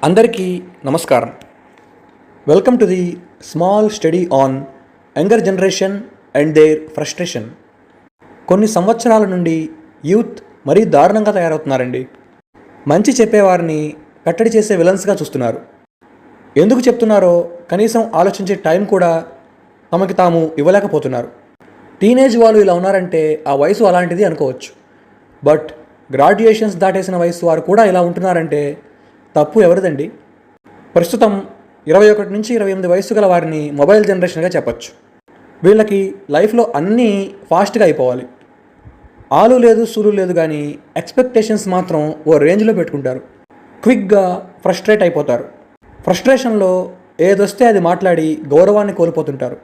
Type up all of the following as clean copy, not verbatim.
అందరికీ నమస్కారం. Welcome to the small study on younger generation and their frustration. కొన్ని సంవత్సరాల నుండి యూత్ మరీ దారుణంగా తయారవుతున్నారండి. మంచి చెప్పేవారిని కట్టడి చేసే విలన్స్గా చూస్తున్నారు. ఎందుకు చెప్తున్నారో కనీసం ఆలోచించే టైం కూడా తమకి తాము ఇవ్వలేకపోతున్నారు. టీనేజ్ వాళ్ళు ఇలా ఉన్నారంటే ఆ వయసు అలాంటిది అనుకోవచ్చు. బట్ గ్రాడ్యుయేషన్స్ దాటేసిన వయసు వారు కూడా ఇలా ఉంటున్నారంటే తప్పు ఎవరిదండి? ప్రస్తుతం 21 నుంచి 28 వయసు గల వారిని మొబైల్ జనరేషన్గా చెప్పచ్చు. వీళ్ళకి లైఫ్లో అన్నీ ఫాస్ట్గా అయిపోవాలి. ఆలు లేదు సూలు లేదు, కానీ ఎక్స్పెక్టేషన్స్ మాత్రం ఓ రేంజ్లో పెట్టుకుంటారు. క్విక్గా ఫ్రస్ట్రేట్ అయిపోతారు. ఫ్రస్ట్రేషన్లో ఏదొస్తే అది మాట్లాడి గౌరవాన్ని కోల్పోతుంటారు.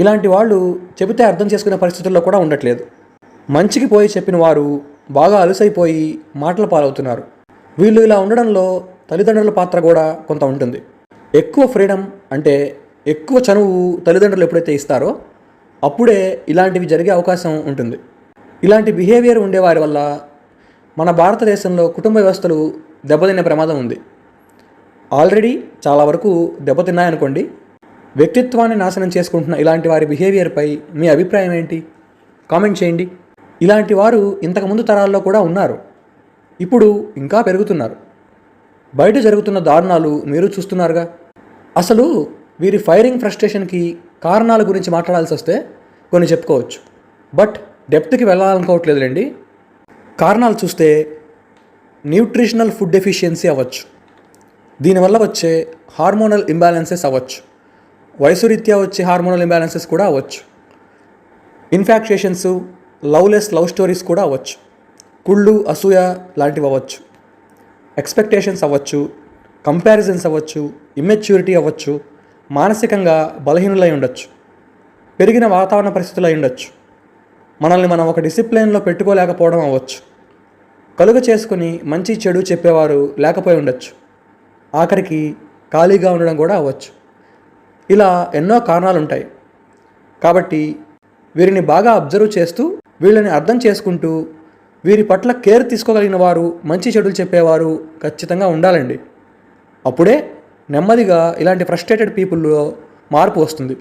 ఇలాంటి వాళ్ళు చెబితే అర్థం చేసుకునే పరిస్థితుల్లో కూడా ఉండట్లేదు. మంచికి పోయి చెప్పిన వారు బాగా అలసైపోయి మాటల పాలవుతున్నారు. వీళ్ళు ఇలా ఉండడంలో తల్లిదండ్రుల పాత్ర కూడా కొంత ఉంటుంది. ఎక్కువ ఫ్రీడమ్ అంటే ఎక్కువ చనువు తల్లిదండ్రులు ఎప్పుడైతే ఇస్తారో అప్పుడే ఇలాంటివి జరిగే అవకాశం ఉంటుంది. ఇలాంటి బిహేవియర్ ఉండేవారి వల్ల మన భారతదేశంలో కుటుంబ వ్యవస్థలు దెబ్బతినే ప్రమాదం ఉంది. ఆల్రెడీ చాలా వరకు దెబ్బతిన్నాయనుకోండి. వ్యక్తిత్వాన్ని నాశనం చేసుకుంటున్న ఇలాంటి వారి బిహేవియర్పై మీ అభిప్రాయం ఏంటి? కామెంట్ చేయండి. ఇలాంటి వారు ఇంతకుముందు తరాల్లో కూడా ఉన్నారు, ఇప్పుడు ఇంకా పెరుగుతున్నారు. బయట జరుగుతున్న దారుణాలు మీరు చూస్తున్నారుగా. అసలు వీరి ఫైరింగ్ ఫ్రస్ట్రేషన్కి కారణాల గురించి మాట్లాడాల్సి వస్తే కొన్ని చెప్పుకోవచ్చు, బట్ డెప్త్కి వెళ్ళాలనుకోవట్లేదులేండి. కారణాలు చూస్తే న్యూట్రిషనల్ ఫుడ్ డెఫిషియన్సీ అవ్వచ్చు, దీనివల్ల వచ్చే హార్మోనల్ ఇంబ్యాలెన్సెస్ అవ్వచ్చు, వయసు రీత్యా వచ్చే హార్మోనల్ ఇంబ్యాలెన్సెస్ కూడా అవ్వచ్చు, ఇన్ఫాక్చుయేషన్స్, లవ్ స్టోరీస్ కూడా అవ్వచ్చు, కుళ్ళు అసూయ లాంటివి అవ్వచ్చు, ఎక్స్పెక్టేషన్స్ అవ్వచ్చు, కంపారిజన్స్ అవ్వచ్చు, ఇమ్మెచ్యూరిటీ అవ్వచ్చు, మానసికంగా బలహీనులై ఉండొచ్చు, పెరిగిన వాతావరణ పరిస్థితులు అయి ఉండొచ్చు, మనల్ని మనం ఒక డిసిప్లిన్లో పెట్టుకోలేకపోవడం అవ్వచ్చు, కలుగ చేసుకుని మంచి చెడు చెప్పేవారు లేకపోయి ఉండొచ్చు, ఆఖరికి ఖాళీగా ఉండడం కూడా అవ్వచ్చు. ఇలా ఎన్నో కారణాలు ఉంటాయి. కాబట్టి వీరిని బాగా అబ్జర్వ్ చేస్తూ వీళ్ళని అర్థం చేసుకుంటూ వీరి పట్ల కేర్ తీసుకోగలిగిన వారు, మంచి చెడులు చెప్పేవారు ఖచ్చితంగా ఉండాలండి. అప్పుడే నెమ్మదిగా ఇలాంటి ఫ్రస్ట్రేటెడ్ పీపుల్లో మార్పు వస్తుంది.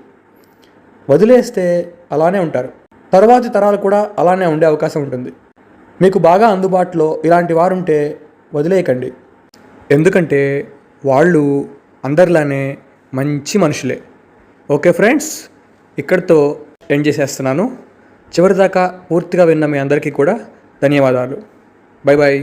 వదిలేస్తే అలానే ఉంటారు, తరువాతి తరాలు కూడా అలానే ఉండే అవకాశం ఉంటుంది. మీకు బాగా అందుబాటులో ఇలాంటి వారు ఉంటే వదిలేయకండి. ఎందుకంటే వాళ్ళు అందరిలానే మంచి మనుషులే. ఓకే ఫ్రెండ్స్, ఇక్కడితో ఎండ్ చేసేస్తున్నాను. చివరిదాకా పూర్తిగా విన్న మీ అందరికీ కూడా ధన్యవాదాలు. Bye bye.